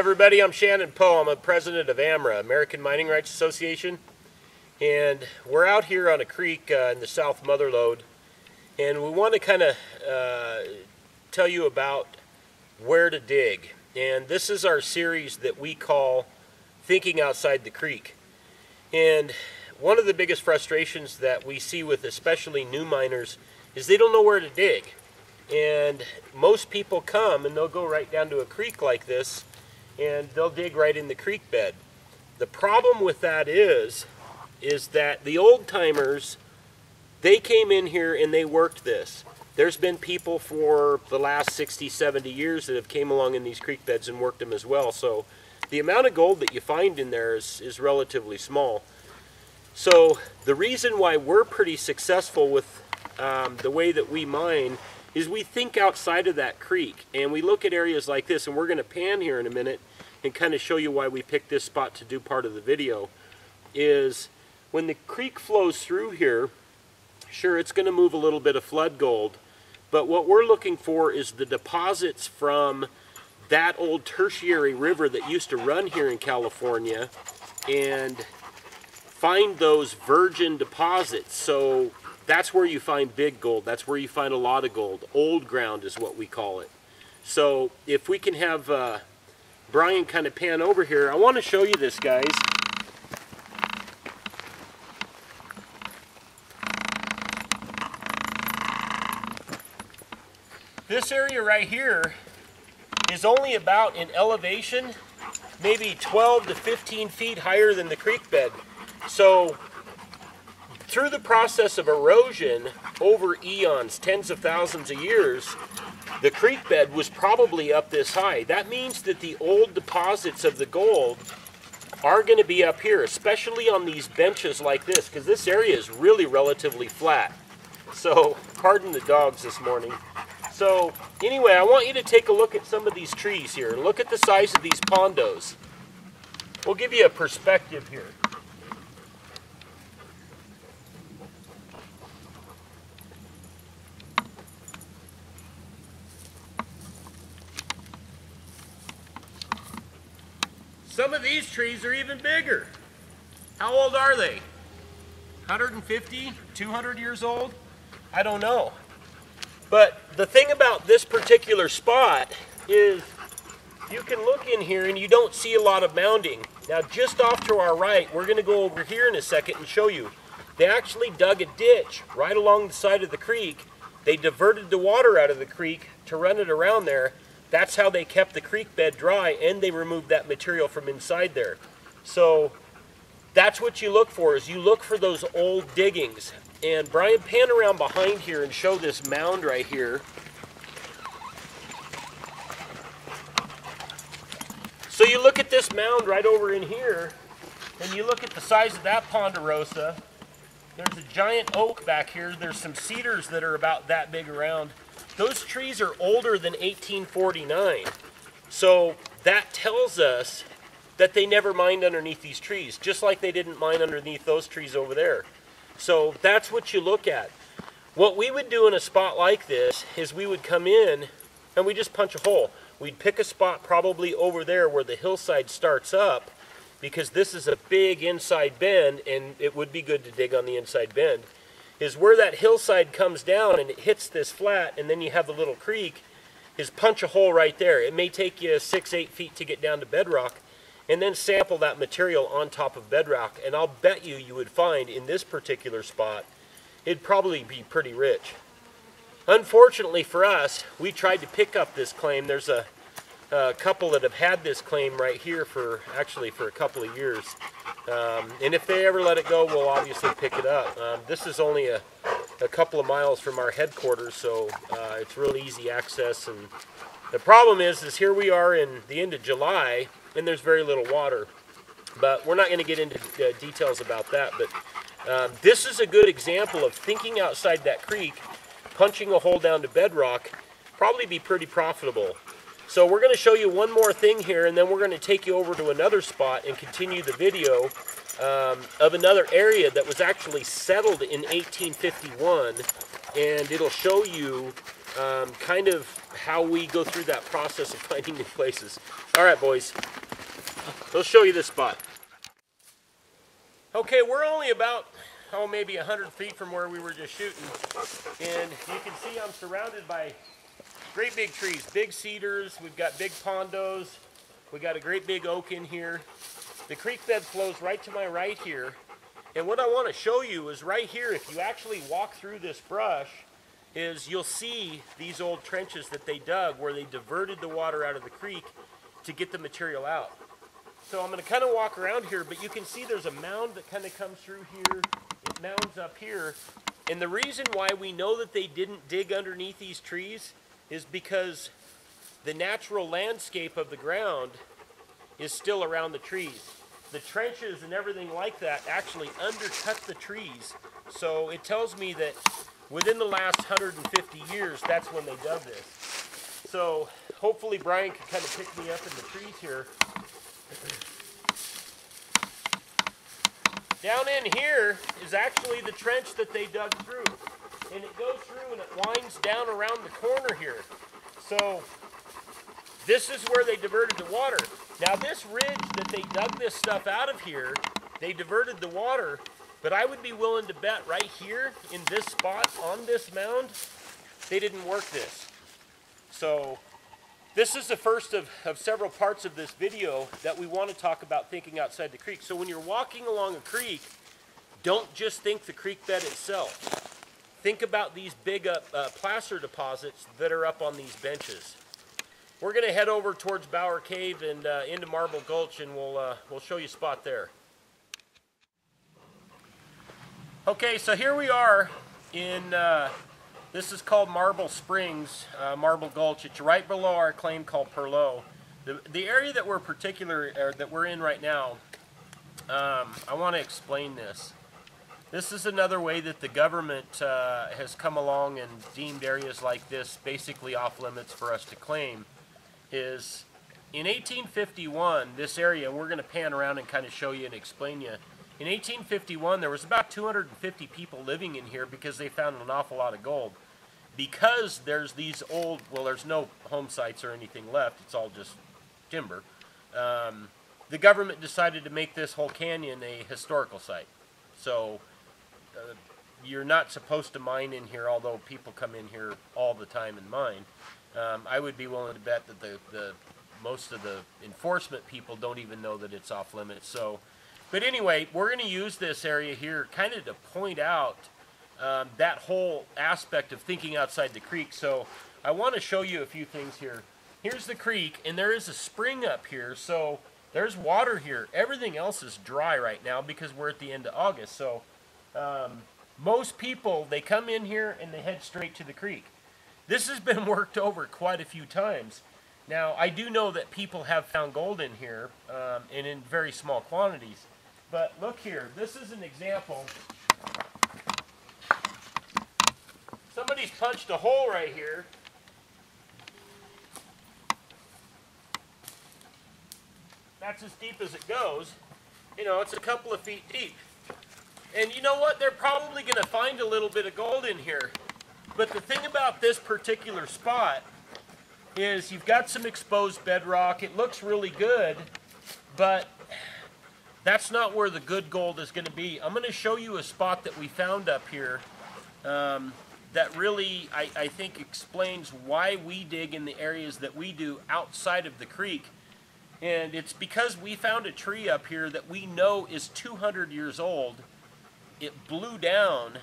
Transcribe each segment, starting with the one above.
everybody, I'm Shannon Poe. I'm a president of AMRA, American Mining Rights Association, and we're out here on a creek in the South Motherlode, and we want to kind of tell you about where to dig. And this is our series that we call Thinking Outside the Creek. And one of the biggest frustrations that we see with especially new miners is they don't know where to dig. And most people come and they'll go right down to a creek like this and they'll dig right in the creek bed. The problem with that is that the old timers, they came in here and they worked this. There's been people for the last 60, 70 years that have came along in these creek beds and worked them as well. So the amount of gold that you find in there is relatively small. So the reason why we're pretty successful with the way that we mine is we think outside of that creek and we look at areas like this, and we're going to pan here in a minute and kind of show you why we picked this spot to do part of the video. Is when the creek flows through here, sure, it's going to move a little bit of flood gold, but what we're looking for is the deposits from that old tertiary river that used to run here in California, and find those virgin deposits. So that's where you find big gold. That's where you find a lot of gold. Old ground is what we call it. So if we can have Brian kind of pan over here, I want to show you this, guys. This area right here is only about in elevation, maybe 12 to 15 feet higher than the creek bed. So through the process of erosion over eons, tens of thousands of years, the creek bed was probably up this high. That means that the old deposits of the gold are going to be up here, especially on these benches like this, because this area is really relatively flat. So, pardon the dogs this morning. So, anyway, I want you to take a look at some of these trees here. Look at the size of these pondos. We'll give you a perspective here. Some of these trees are even bigger. How old are they? 150, 200 years old? I don't know. But the thing about this particular spot is you can look in here and you don't see a lot of mounding. Now just off to our right, we're going to go over here in a second and show you. They actually dug a ditch right along the side of the creek. They diverted the water out of the creek to run it around there. That's how they kept the creek bed dry, and they removed that material from inside there. So that's what you look for, is you look for those old diggings. And Brian, pan around behind here and show this mound right here. So you look at this mound right over in here, and you look at the size of that ponderosa. There's a giant oak back here. There's some cedars that are about that big around. Those trees are older than 1849. So that tells us that they never mined underneath these trees, just like they didn't mine underneath those trees over there. So that's what you look at. What we would do in a spot like this is we would come in and we just punch a hole. We'd pick a spot probably over there where the hillside starts up, because this is a big inside bend and it would be good to dig on the inside bend. Is where that hillside comes down and it hits this flat, and then you have the little creek, is punch a hole right there. It may take you 6-8 feet to get down to bedrock, and then sample that material on top of bedrock, and I'll bet you would find in this particular spot, it'd probably be pretty rich. Unfortunately for us, we tried to pick up this claim. There's a couple that have had this claim right here for a couple of years. And if they ever let it go, we'll obviously pick it up. This is only a couple of miles from our headquarters, so it's really easy access. And the problem is here we are in the end of July, and there's very little water. But we're not going to get into details about that. But this is a good example of thinking outside that creek, punching a hole down to bedrock, probably be pretty profitable. So we're going to show you one more thing here, and then we're going to take you over to another spot and continue the video of another area that was actually settled in 1851, and it'll show you kind of how we go through that process of finding new places. All right, boys. Let's show you this spot. Okay, we're only about, maybe 100 feet from where we were just shooting. And you can see I'm surrounded by great big trees, big cedars. We've got big pondos. We got a great big oak in here. The creek bed flows right to my right here. And what I want to show you is right here, if you actually walk through this brush, is you'll see these old trenches that they dug where they diverted the water out of the creek to get the material out. So I'm going to kind of walk around here, but you can see there's a mound that kind of comes through here. It mounds up here. And the reason why we know that they didn't dig underneath these trees is because the natural landscape of the ground is still around the trees. The trenches and everything like that actually undercut the trees. So it tells me that within the last 150 years, that's when they dug this. So hopefully Brian can kind of pick me up in the trees here. Down in here is actually the trench that they dug through. And it goes through and it winds down around the corner here. So this is where they diverted the water. Now this ridge that they dug this stuff out of here, they diverted the water, but I would be willing to bet right here in this spot on this mound, they didn't work this. So this is the first of several parts of this video that we want to talk about thinking outside the creek. So when you're walking along a creek, don't just think the creek bed itself. Think about these big placer deposits that are up on these benches. We're going to head over towards Bower Cave and into Marble Gulch, and we'll show you a spot there. Okay, so here we are in, this is called Marble Springs, Marble Gulch. It's right below our claim called Perlow. The area that we're in right now, I want to explain this. This is another way that the government has come along and deemed areas like this basically off limits for us to claim. Is in 1851, this area, and we're going to pan around and kind of show you and explain you. In 1851, there was about 250 people living in here because they found an awful lot of gold. Because there's these old, well, there's no home sites or anything left, it's all just timber. The government decided to make this whole canyon a historical site. So you're not supposed to mine in here, although people come in here all the time and mine. I would be willing to bet that most of the enforcement people don't even know that it's off limits. So, but anyway, we're going to use this area here kind of to point out that whole aspect of thinking outside the creek. So I want to show you a few things here. Here's the creek, and there is a spring up here. So there's water here. Everything else is dry right now because we're at the end of August. So most people, they come in here and they head straight to the creek. This has been worked over quite a few times. Now, I do know that people have found gold in here, and in very small quantities. But look here, this is an example. Somebody's punched a hole right here. That's as deep as it goes. You know, it's a couple of feet deep. And you know what? They're probably going to find a little bit of gold in here. But the thing about this particular spot is you've got some exposed bedrock. It looks really good, but that's not where the good gold is going to be. I'm going to show you a spot that we found up here that really, I think, explains why we dig in the areas that we do outside of the creek. And it's because we found a tree up here that we know is 200 years old. It blew down,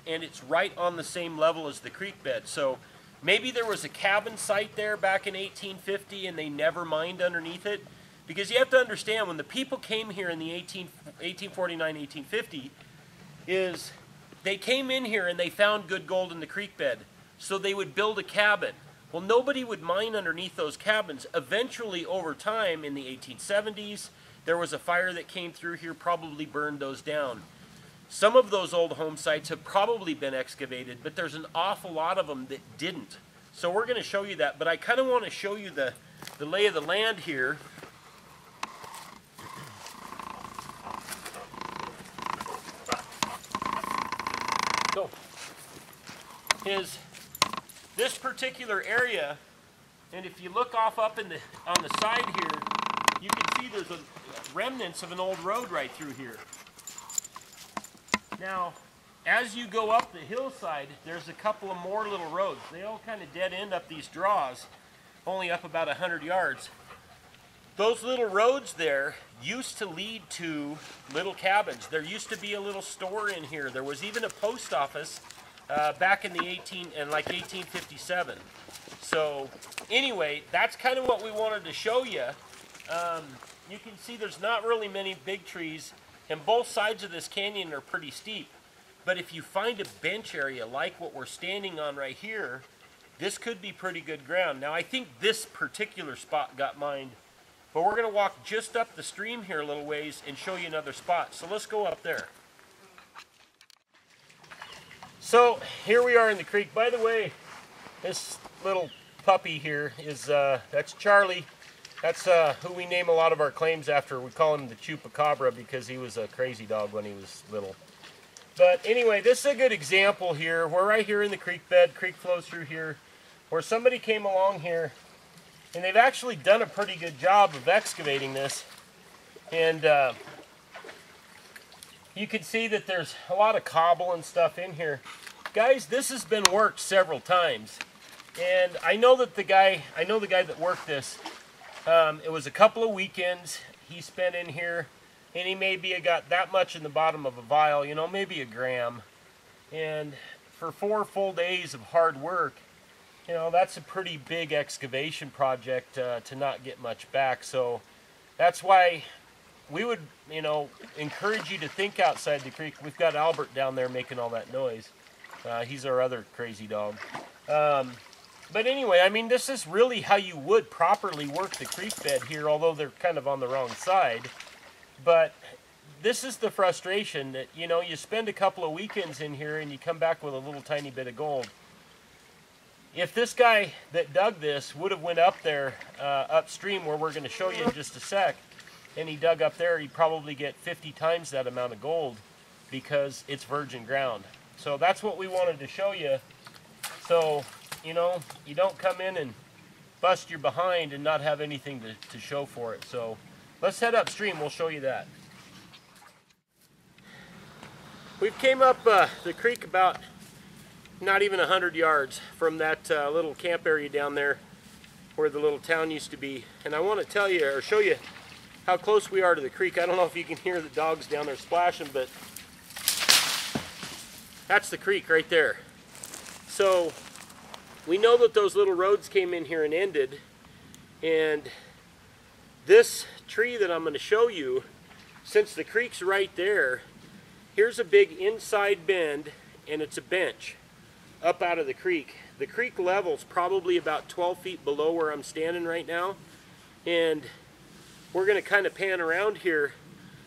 and it's right on the same level as the creek bed. So maybe there was a cabin site there back in 1850 and they never mined underneath it. Because you have to understand, when the people came here in the 1849, 1850, is they came in here and they found good gold in the creek bed. So they would build a cabin. Well, nobody would mine underneath those cabins. Eventually, over time, in the 1870s, there was a fire that came through here, probably burned those down. Some of those old home sites have probably been excavated, but there's an awful lot of them that didn't. So we're going to show you that, but I kind of want to show you the lay of the land here. So, this particular area, and if you look off up on the side here, you can see there's remnants of an old road right through here. Now, as you go up the hillside, there's a couple of more little roads. They all kind of dead end up these draws, only up about 100 yards. Those little roads there used to lead to little cabins. There used to be a little store in here. There was even a post office back in the 1857. So anyway, that's kind of what we wanted to show you. You can see there's not really many big trees, and both sides of this canyon are pretty steep. But if you find a bench area like what we're standing on right here, this could be pretty good ground. Now I think this particular spot got mined, but we're going to walk just up the stream here a little ways and show you another spot. So let's go up there. So here we are in the creek. By the way, this little puppy here is, that's Charlie. That's who we name a lot of our claims after. We call him the Chupacabra because he was a crazy dog when he was little. But anyway, this is a good example here. We're right here in the creek bed. Creek flows through here, where somebody came along here, and they've actually done a pretty good job of excavating this. And you can see that there's a lot of cobble and stuff in here. Guys, this has been worked several times. And I know that the guy that worked this, it was a couple of weekends he spent in here, and he maybe got that much in the bottom of a vial, you know, maybe a gram. And for 4 full days of hard work, you know, that's a pretty big excavation project to not get much back. So that's why we would, you know, encourage you to think outside the creek. We've got Albert down there making all that noise. He's our other crazy dog. But anyway, I mean, this is really how you would properly work the creek bed here, although they're kind of on the wrong side. But this is the frustration that, you know, you spend a couple of weekends in here and you come back with a little tiny bit of gold. If this guy that dug this would have went up there upstream, where we're going to show you in just a sec, and he dug up there, he'd probably get 50 times that amount of gold because it's virgin ground. So that's what we wanted to show you. So, you know, you don't come in and bust your behind and not have anything to show for it. So let's head upstream, we'll show you that. We've came up the creek about not even 100 yards from that little camp area down there where the little town used to be. And I want to tell you, or show you, how close we are to the creek. I don't know if you can hear the dogs down there splashing, but that's the creek right there. So we know that those little roads came in here and ended, and this tree that I'm going to show you, since the creek's right there, here's a big inside bend, and it's a bench up out of the creek. The creek level's probably about 12 feet below where I'm standing right now, and we're going to kind of pan around here.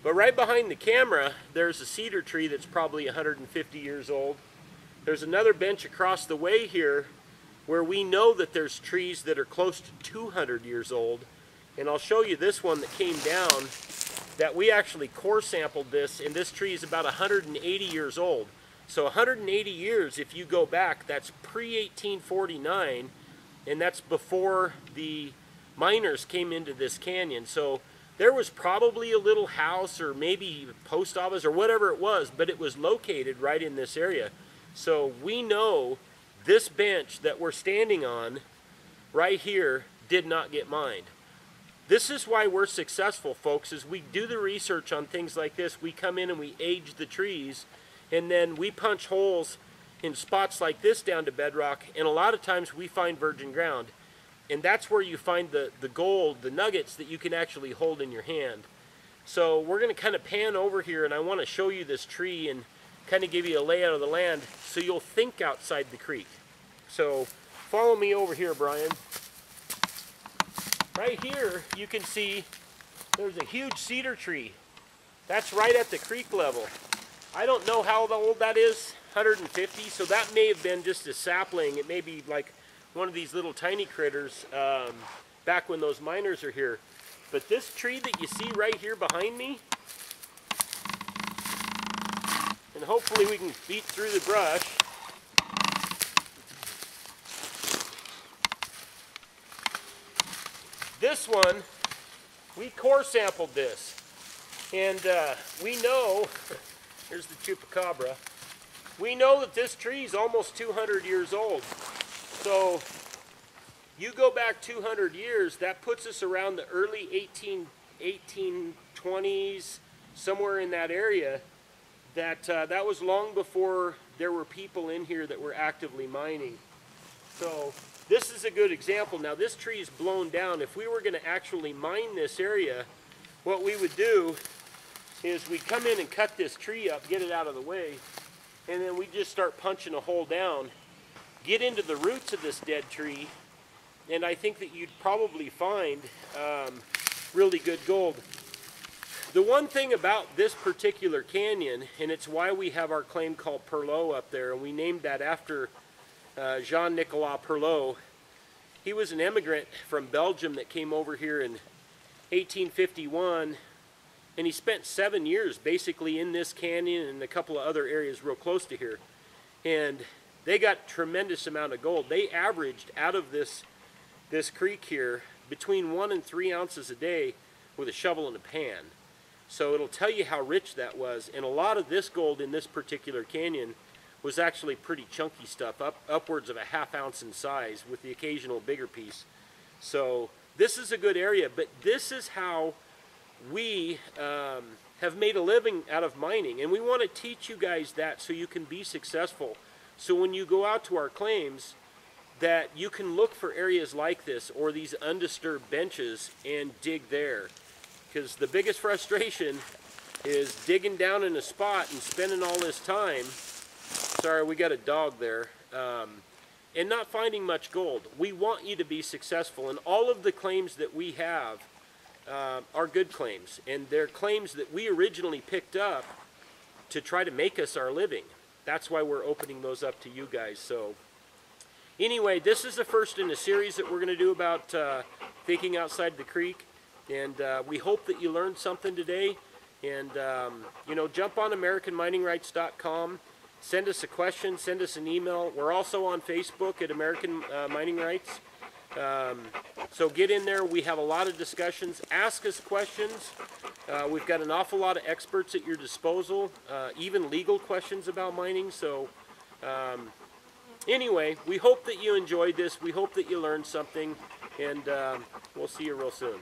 But right behind the camera, there's a cedar tree that's probably 150 years old. There's another bench across the way here where we know that there's trees that are close to 200 years old. And I'll show you this one that came down, that we actually core sampled this, and this tree is about 180 years old. So 180 years, if you go back, that's pre-1849, and that's before the miners came into this canyon. So there was probably a little house or maybe a post office or whatever it was, but it was located right in this area. So we know this bench that we're standing on right here did not get mined. This is why we're successful, folks, is we do the research on things like this. We come in and we age the trees, and then we punch holes in spots like this down to bedrock, and a lot of times we find virgin ground. And that's where you find the gold, the nuggets that you can actually hold in your hand. So we're going to kind of pan over here, and I want to show you this tree and kind of give you a layout of the land so you'll think outside the creek. So follow me over here, Brian. Right here you can see there's a huge cedar tree. That's right at the creek level. I don't know how old that is, 150, so that may have been just a sapling. It may be like one of these little tiny critters back when those miners are here. But this tree that you see right here behind me, and hopefully we can beat through the brush. This one we core sampled this. And we know, here's the chupacabra, we know that this tree is almost 200 years old. So you go back 200 years, that puts us around the early 1820s, somewhere in that area. That was long before there were people in here that were actively mining. So this is a good example. Now this tree is blown down. If we were going to actually mine this area, what we would do is we'd come in and cut this tree up, get it out of the way, and then we just start punching a hole down, get into the roots of this dead tree, and I think that you'd probably find really good gold. The one thing about this particular canyon, and it's why we have our claim called Perlot up there, and we named that after Jean-Nicolas Perlot. He was an immigrant from Belgium that came over here in 1851, and he spent 7 years basically in this canyon and a couple of other areas real close to here. And they got tremendous amount of gold. They averaged out of this creek here between 1 and 3 ounces a day with a shovel and a pan. So it'll tell you how rich that was. And a lot of this gold in this particular canyon was actually pretty chunky stuff, upwards of a ½ ounce in size with the occasional bigger piece. So this is a good area, but this is how we have made a living out of mining. And we want to teach you guys that so you can be successful. So when you go out to our claims, that you can look for areas like this or these undisturbed benches and dig there. Because the biggest frustration is digging down in a spot and spending all this time, sorry, we got a dog there, and not finding much gold. We want you to be successful, and all of the claims that we have are good claims, and they're claims that we originally picked up to try to make us our living. That's why we're opening those up to you guys. So anyway, this is the first in a series that we're going to do about thinking outside the creek. And we hope that you learned something today. And, you know, jump on AmericanMiningRights.com. Send us a question. Send us an email. We're also on Facebook at American Mining Rights. So get in there. We have a lot of discussions. Ask us questions. We've got an awful lot of experts at your disposal, even legal questions about mining. So anyway, we hope that you enjoyed this. We hope that you learned something. And we'll see you real soon.